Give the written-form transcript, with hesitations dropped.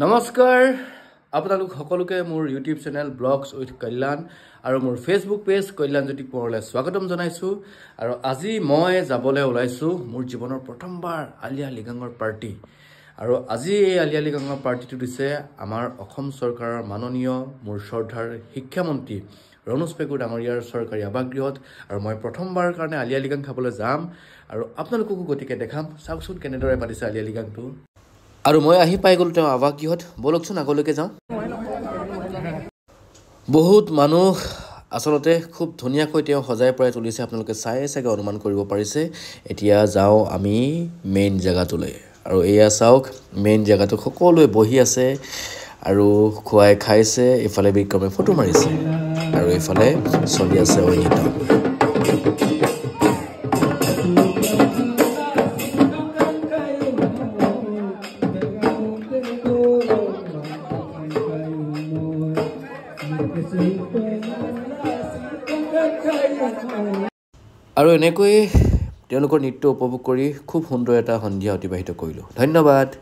নমস্কাৰ আপোনালোক সকলোকে মোৰ ইউটিউব চেনেল ব্লগছ উইথ কল্যাণ আৰু মোৰ ফেচবুক পেজ কল্যাণজ্যোতি কোঁৱৰলৈ স্বাগতম জনাইছো আৰু আজি মই যাবলৈ ওলাইছো মোৰ জীৱনৰ প্ৰথমবাৰ আলি আই লৃগাঙৰ পাৰ্টি আৰু আজি এই আলি আই লৃগাঙৰ পাৰ্টিটো দিছে আমাৰ অসম চৰকাৰৰ মাননীয় মোৰ শ্ৰদ্ধাৰ শিক্ষামন্ত্ৰী ৰণোজ পেগু ডাঙৰীয়াৰ চৰকাৰী আৱাসগৃহত আৰু মই প্ৰথমবাৰ কাৰণে আলি আই লৃগাং খাবলৈ যাম আৰু আপোনালোককো গতিকে দেখাম চাওকচোন কেনেদৰে পাতিছে আলি আই লৃগাংটো আৰু মই আহি পাই গ'লো তেওঁ আৱাসগৃহত বলকচোন আগলৈকে যাওঁ বহুত মানুহ আসলতে খুব ধুনীয়াকৈ তেওঁ সজাই পৰাই তুলিছে আপোনালোকে চাই চাগে অনুমান কৰিব পাৰিছে এতিয়া যাওঁ আমি মেইন জেগাটোলৈ আৰু এয়া চাওক মেইন জেগাটো সকলোৱে বহি আছে আৰু খুৱাই খাইছে ইফালে বিক্ৰমে ফটো মাৰিছে আৰু ইফালে চলি আছে ঐনিতম আৰু এনেকৈ তেওঁলোকৰ নৃত্য উপভোগ কৰি খুব সুন্দৰ এটা সন্ধিয়া অতিবাহিত কৰিলোঁ ধন্যবাদ